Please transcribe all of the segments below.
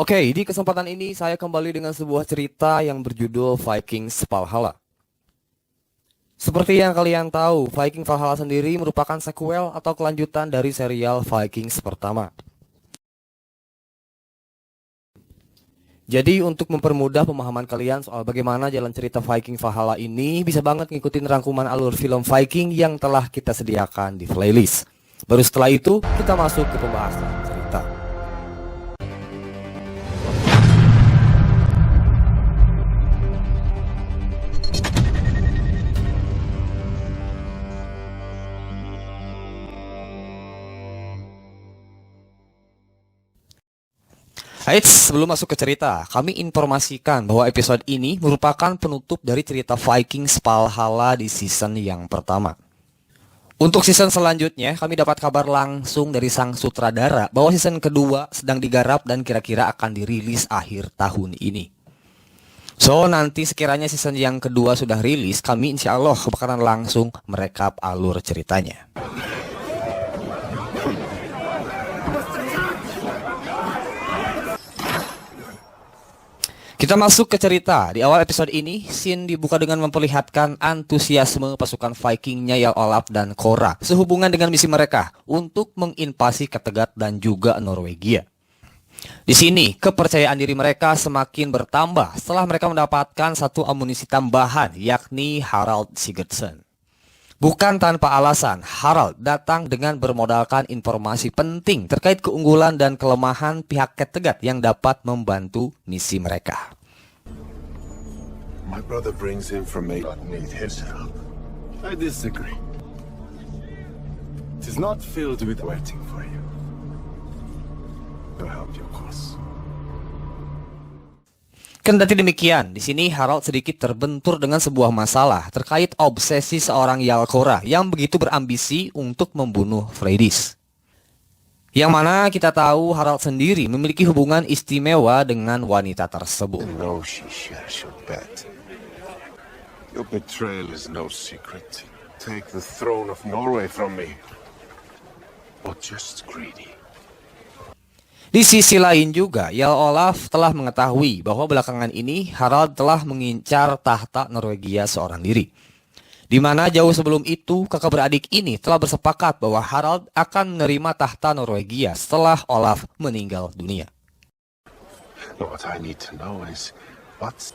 Oke, di kesempatan ini saya kembali dengan sebuah cerita yang berjudul Vikings Valhalla. Seperti yang kalian tahu, Viking Valhalla sendiri merupakan sequel atau kelanjutan dari serial Vikings pertama. Jadi untuk mempermudah pemahaman kalian soal bagaimana jalan cerita Viking Valhalla ini, bisa banget ngikutin rangkuman alur film Viking yang telah kita sediakan di playlist. Baru setelah itu, kita masuk ke pembahasan cerita. Eits, sebelum masuk ke cerita, kami informasikan bahwa episode ini merupakan penutup dari cerita Vikings Valhalla di season yang pertama. Untuk season selanjutnya, kami dapat kabar langsung dari sang sutradara bahwa season kedua sedang digarap dan kira-kira akan dirilis akhir tahun ini. So, nanti sekiranya season yang kedua sudah rilis, kami insya Allah bakalan langsung merekap alur ceritanya. Kita masuk ke cerita. Di awal episode ini, scene dibuka dengan memperlihatkan antusiasme pasukan Vikingnya Jarl Olaf dan Korra sehubungan dengan misi mereka untuk menginvasi Kattegat dan juga Norwegia. Di sini, kepercayaan diri mereka semakin bertambah setelah mereka mendapatkan satu amunisi tambahan, yakni Harald Sigurdsson. Bukan tanpa alasan, Harald datang dengan bermodalkan informasi penting terkait keunggulan dan kelemahan pihak Kattegat yang dapat membantu misi mereka. My brother brings information that need his help. I disagree. It is not filled with waiting for you. To help your cause. Kendati demikian, di sini Harald sedikit terbentur dengan sebuah masalah terkait obsesi seorang Jarl Korra yang begitu berambisi untuk membunuh Freydis. Yang mana kita tahu Harald sendiri memiliki hubungan istimewa dengan wanita tersebut. No, she shares your bet. Your betrayal is no secret. Take the throne of Norway from me. Or just greedy. Di sisi lain juga, Jarl Olaf telah mengetahui bahwa belakangan ini Harald telah mengincar tahta Norwegia seorang diri. Di mana jauh sebelum itu, kakak beradik ini telah bersepakat bahwa Harald akan menerima tahta Norwegia setelah Olaf meninggal dunia. What I need to know is what's...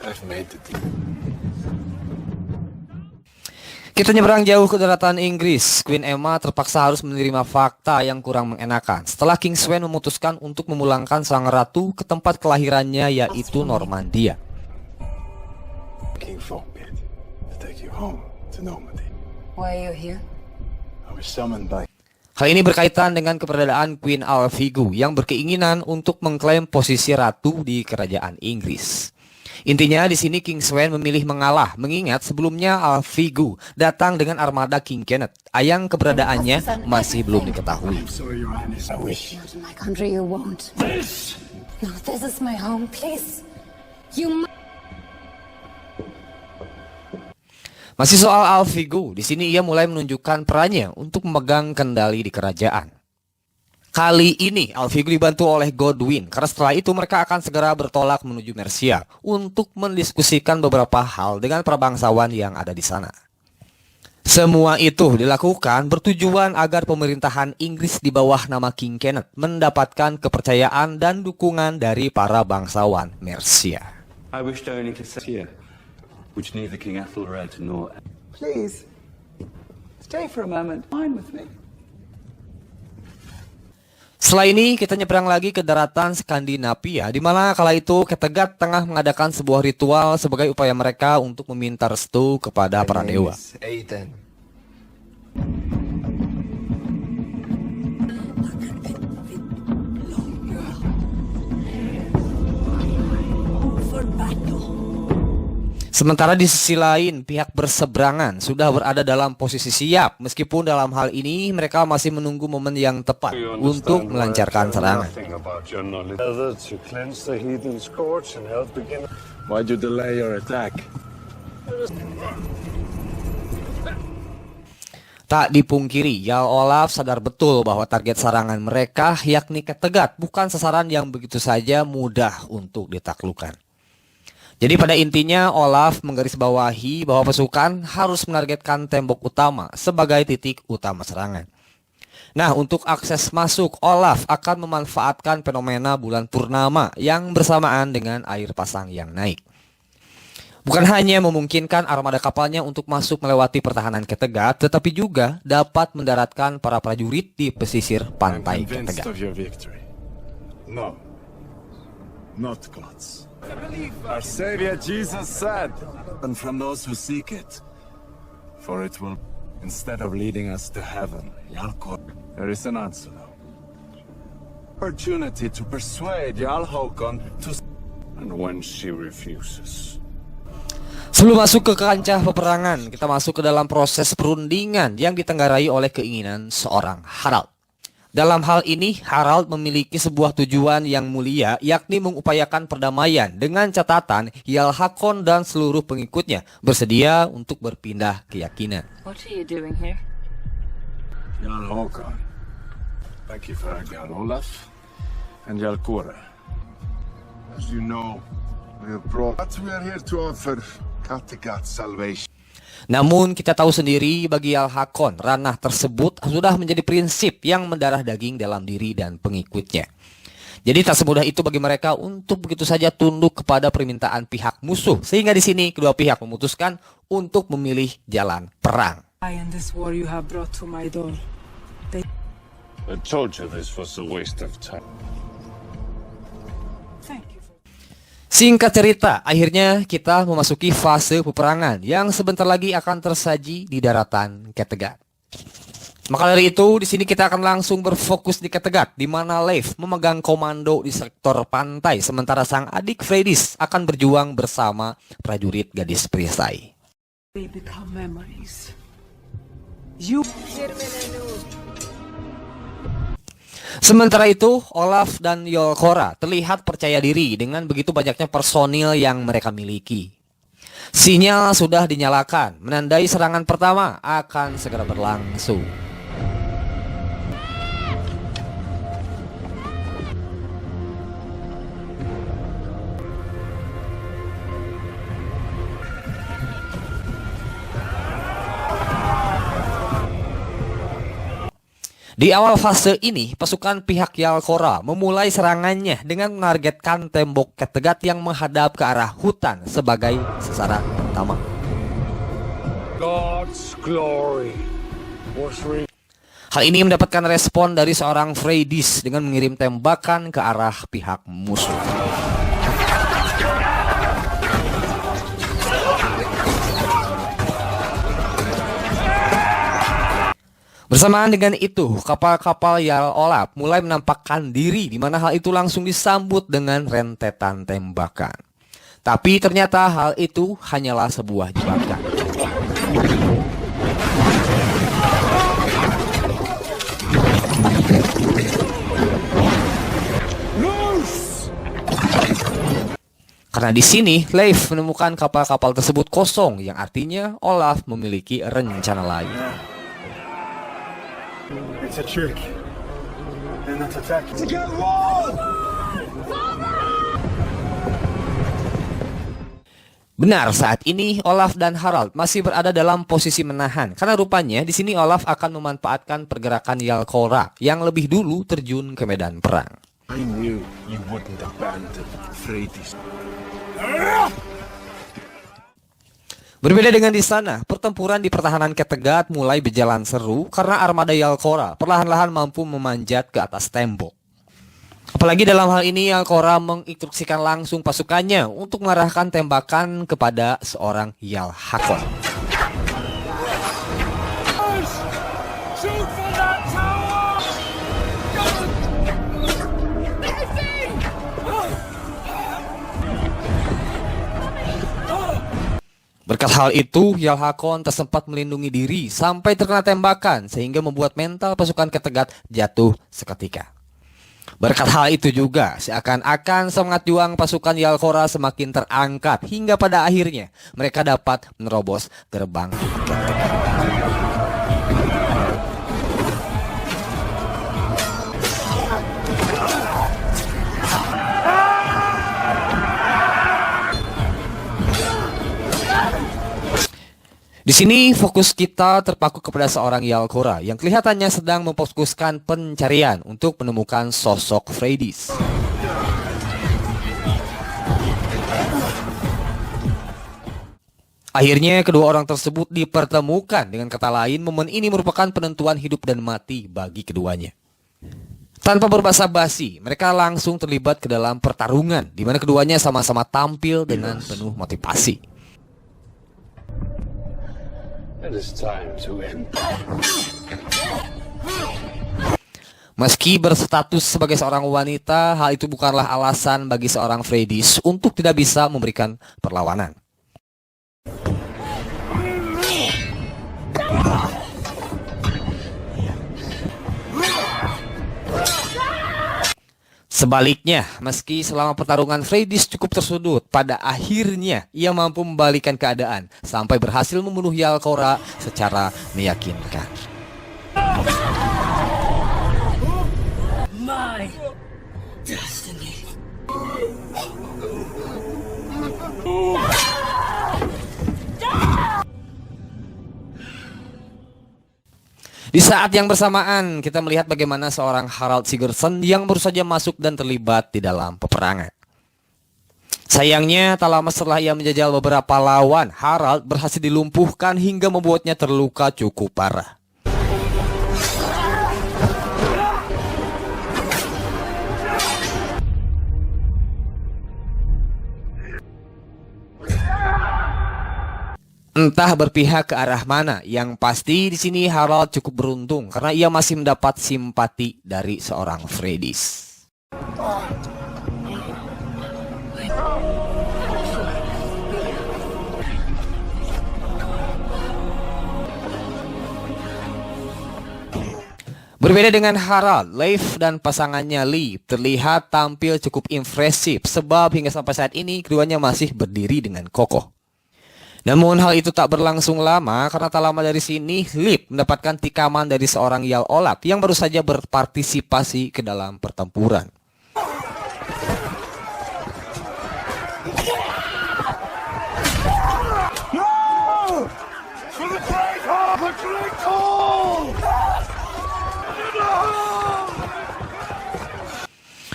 I've made the deal. Kita nyeberang jauh ke daratan Inggris. Queen Emma terpaksa harus menerima fakta yang kurang mengenakan setelah King Sweyn memutuskan untuk memulangkan sang ratu ke tempat kelahirannya, yaitu Normandia. King forbid to take you home to Normandy. Why are you here? I was summoned by... Hal ini berkaitan dengan keberadaan Queen Alvigu yang berkeinginan untuk mengklaim posisi ratu di kerajaan Inggris. Intinya di sini King Sweyn memilih mengalah, mengingat sebelumnya Alvigu datang dengan armada King Kenneth yang keberadaannya masih belum diketahui. Sorry, Your Highness, I wish... Not in my country, you won't. No, this is my home, please. You Masih soal Alvigu, di sini ia mulai menunjukkan perannya untuk memegang kendali di kerajaan. Kali ini Alvigu dibantu oleh Godwyn, karena setelah itu mereka akan segera bertolak menuju Mercia untuk mendiskusikan beberapa hal dengan prabangsawan yang ada di sana. Semua itu dilakukan bertujuan agar pemerintahan Inggris di bawah nama King Kenneth mendapatkan kepercayaan dan dukungan dari para bangsawan Mercia. I wished only to say here, which neither King Ethelred nor... Please, stay for a moment. Fine with me. Setelah ini kita nyebrang lagi ke daratan Skandinavia, di mana kala itu Kattegat tengah mengadakan sebuah ritual sebagai upaya mereka untuk meminta restu kepada para dewa. Aiden. Sementara di sisi lain, pihak berseberangan sudah berada dalam posisi siap, meskipun dalam hal ini mereka masih menunggu momen yang tepat untuk melancarkan serangan. Why'd you delay your attack? Tak dipungkiri, Jarl Olaf sadar betul bahwa target serangan mereka yakni Kattegat bukan sasaran yang begitu saja mudah untuk ditaklukkan. Jadi pada intinya Olaf menggarisbawahi bahwa pasukan harus menargetkan tembok utama sebagai titik utama serangan. Nah, untuk akses masuk, Olaf akan memanfaatkan fenomena bulan purnama yang bersamaan dengan air pasang yang naik. Bukan hanya memungkinkan armada kapalnya untuk masuk melewati pertahanan Kattegat, tetapi juga dapat mendaratkan para prajurit di pesisir pantai Kattegat. Your victory. No, not God's. Our Savior Jesus said, and from those who seek it, for it will, instead of leading us to heaven, Jalkor, there is an answer though. Opportunity to persuade Jarl Håkon to, and when she refuses. Sebelum masuk ke kancah peperangan, kita masuk ke dalam proses perundingan yang ditenggarai oleh keinginan seorang Harald. Dalam hal ini, Harald memiliki sebuah tujuan yang mulia, yakni mengupayakan perdamaian dengan catatan Jarl Hakon dan seluruh pengikutnya bersedia untuk berpindah keyakinan. What are you doing here? Jarl Håkon, thank you for Jarl Olaf and Jarl Kora. As you know, we have brought, but we are here to offer Kattegat salvation. Namun kita tahu sendiri bagi Jarl Hakon, ranah tersebut sudah menjadi prinsip yang mendarah daging dalam diri dan pengikutnya. Jadi tak semudah itu bagi mereka untuk begitu saja tunduk kepada permintaan pihak musuh. Sehingga di sini kedua pihak memutuskan untuk memilih jalan perang. I and this war you have brought to my door. I told you this was a waste of time. Thank you for... Singkat cerita, akhirnya kita memasuki fase peperangan yang sebentar lagi akan tersaji di daratan Kattegat. Maka dari itu, di sini kita akan langsung berfokus di Kattegat, di mana Leif memegang komando di sektor pantai, sementara sang adik Freydis akan berjuang bersama prajurit gadis perisai. They become memories. You... Sementara itu, Olaf dan Jarl Kora terlihat percaya diri dengan begitu banyaknya personil yang mereka miliki. Sinyal sudah dinyalakan, menandai serangan pertama akan segera berlangsung. Di awal fase ini, pasukan pihak Jarl Kora memulai serangannya dengan menargetkan tembok Kattegat yang menghadap ke arah hutan sebagai sasaran pertama. God's glory was Hal ini mendapatkan respon dari seorang Freydis dengan mengirim tembakan ke arah pihak musuh. Bersamaan dengan itu, kapal-kapal Jarl Olaf mulai menampakkan diri, di mana hal itu langsung disambut dengan rentetan tembakan. Tapi ternyata hal itu hanyalah sebuah jebakan. Karena di sini Leif menemukan kapal-kapal tersebut kosong, yang artinya Olaf memiliki rencana lain. It's a trick. They're not attacking. To get wall! Benar, saat ini Olaf dan Harald masih berada dalam posisi menahan. Karena rupanya di sini Olaf akan memanfaatkan pergerakan Jarl Kora yang lebih dulu terjun ke medan perang. I knew you wouldn't abandon Freydis. Berbeda dengan di sana, pertempuran di pertahanan Kattegat mulai berjalan seru karena armada Jarl Kora perlahan-lahan mampu memanjat ke atas tembok. Apalagi dalam hal ini Jarl Kora menginstruksikan langsung pasukannya untuk mengarahkan tembakan kepada seorang Jarl Hakon. Berkat hal itu, Jarl Hakon tersempat melindungi diri sampai terkena tembakan sehingga membuat mental pasukan Kattegat jatuh seketika. Berkat hal itu juga, seakan-akan semangat juang pasukan Jarl Kora semakin terangkat hingga pada akhirnya mereka dapat menerobos gerbang Kattegat. Di sini fokus kita terpaku kepada seorang Yalkora yang kelihatannya sedang memfokuskan pencarian untuk menemukan sosok Freydis. Akhirnya kedua orang tersebut dipertemukan. Dengan kata lain, momen ini merupakan penentuan hidup dan mati bagi keduanya. Tanpa berbasa-basi, mereka langsung terlibat ke dalam pertarungan di mana keduanya sama-sama tampil dengan penuh motivasi. It is time to end. Meski berstatus sebagai seorang wanita, hal itu bukanlah alasan bagi seorang Freydis untuk tidak bisa memberikan perlawanan. Sebaliknya, meski selama pertarungan Freydis cukup tersudut, pada akhirnya ia mampu membalikan keadaan sampai berhasil membunuh Yalkora secara meyakinkan. My destiny. Di saat yang bersamaan, kita melihat bagaimana seorang Harald Sigurdsson yang baru saja masuk dan terlibat di dalam peperangan. Sayangnya, tak lama setelah ia menjajal beberapa lawan, Harald berhasil dilumpuhkan hingga membuatnya terluka cukup parah. Entah berpihak ke arah mana, yang pasti di sini Harald cukup beruntung karena ia masih mendapat simpati dari seorang Freydis. Berbeda dengan Harald, Leif dan pasangannya Lee terlihat tampil cukup impresif sebab hingga sampai saat ini keduanya masih berdiri dengan kokoh. Namun hal itu tak berlangsung lama karena tak lama dari sini Leif mendapatkan tikaman dari seorang Jarl Olaf yang baru saja berpartisipasi ke dalam pertempuran.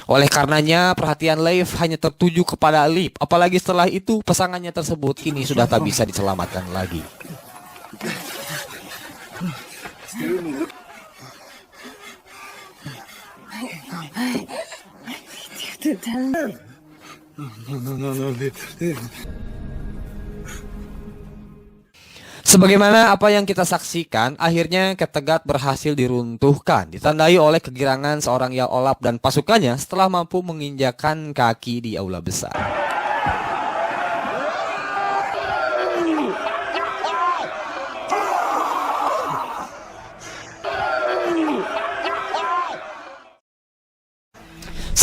Oleh karenanya, perhatian Leif hanya tertuju kepada Leif. Apalagi setelah itu, pasangannya tersebut kini sudah tak bisa diselamatkan lagi. Sebagaimana apa yang kita saksikan, akhirnya Kattegat berhasil diruntuhkan, ditandai oleh kegirangan seorang Jarl Olaf dan pasukannya setelah mampu menginjakan kaki di aula besar.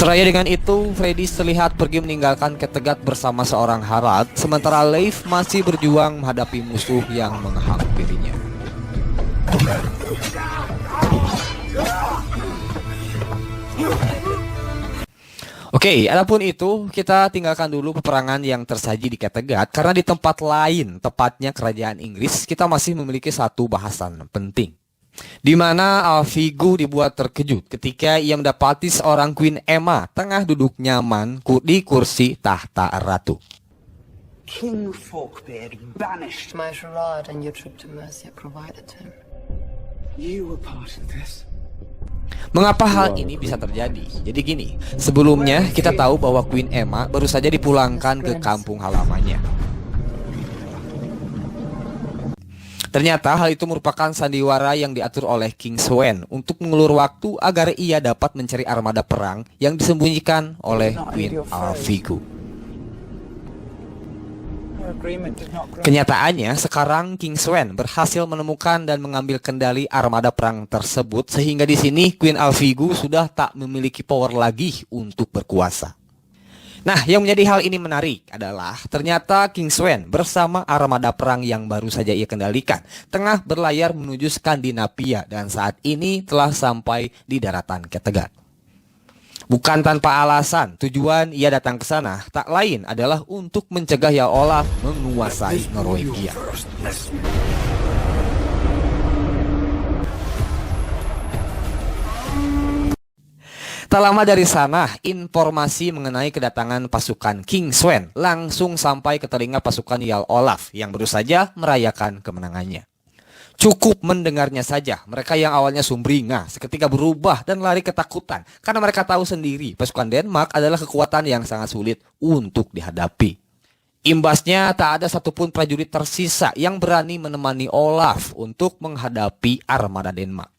Seraya dengan itu, Freydis terlihat pergi meninggalkan Kattegat bersama seorang Harald, sementara Leif masih berjuang menghadapi musuh yang menghampirinya. Oke, adapun itu, kita tinggalkan dulu peperangan yang tersaji di Kattegat, karena di tempat lain, tepatnya kerajaan Inggris, kita masih memiliki satu bahasan penting. Di mana Alvigu dibuat terkejut ketika ia mendapati seorang Queen Emma tengah duduk nyaman di kursi tahta ratu. King Folkbeard banished my charade and your trip to Mercia provided him. You were part of this. Mengapa hal ini bisa terjadi? Jadi gini, sebelumnya kita tahu bahwa Queen Emma baru saja dipulangkan ke kampung halamannya. Ternyata hal itu merupakan sandiwara yang diatur oleh King Swen untuk mengulur waktu agar ia dapat mencari armada perang yang disembunyikan oleh Queen Alvigu. Kenyataannya, sekarang King Swen berhasil menemukan dan mengambil kendali armada perang tersebut, sehingga di sini Queen Alvigu sudah tak memiliki power lagi untuk berkuasa. Nah, yang menjadi hal ini menarik adalah ternyata King Swen bersama armada perang yang baru saja ia kendalikan tengah berlayar menuju Skandinavia dan saat ini telah sampai di daratan Kattegat. Bukan tanpa alasan, tujuan ia datang ke sana tak lain adalah untuk mencegah Jarl Olaf menguasai Norwegia. Tak lama dari sana, informasi mengenai kedatangan pasukan King Sven langsung sampai ke telinga pasukan Jarl Olaf yang baru saja merayakan kemenangannya. Cukup mendengarnya saja, mereka yang awalnya sumringah seketika berubah dan lari ketakutan karena mereka tahu sendiri pasukan Denmark adalah kekuatan yang sangat sulit untuk dihadapi. Imbasnya tak ada satupun prajurit tersisa yang berani menemani Olaf untuk menghadapi armada Denmark.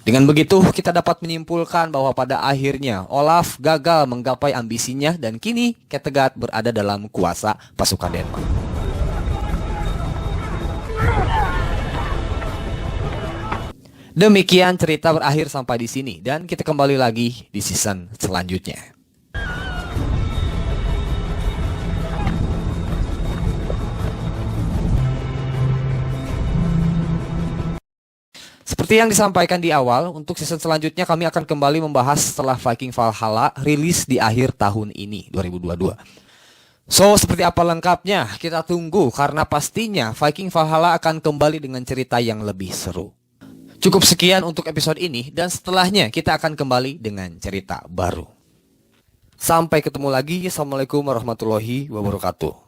Dengan begitu, kita dapat menyimpulkan bahwa pada akhirnya Olaf gagal menggapai ambisinya dan kini Kattegat berada dalam kuasa pasukan Denmark. Demikian cerita berakhir sampai di sini dan kita kembali lagi di season selanjutnya. Seperti yang disampaikan di awal, untuk season selanjutnya kami akan kembali membahas setelah Viking Valhalla rilis di akhir tahun ini, 2022. So, seperti apa lengkapnya? Kita tunggu karena pastinya Viking Valhalla akan kembali dengan cerita yang lebih seru. Cukup sekian untuk episode ini dan setelahnya kita akan kembali dengan cerita baru. Sampai ketemu lagi. Assalamualaikum warahmatullahi wabarakatuh.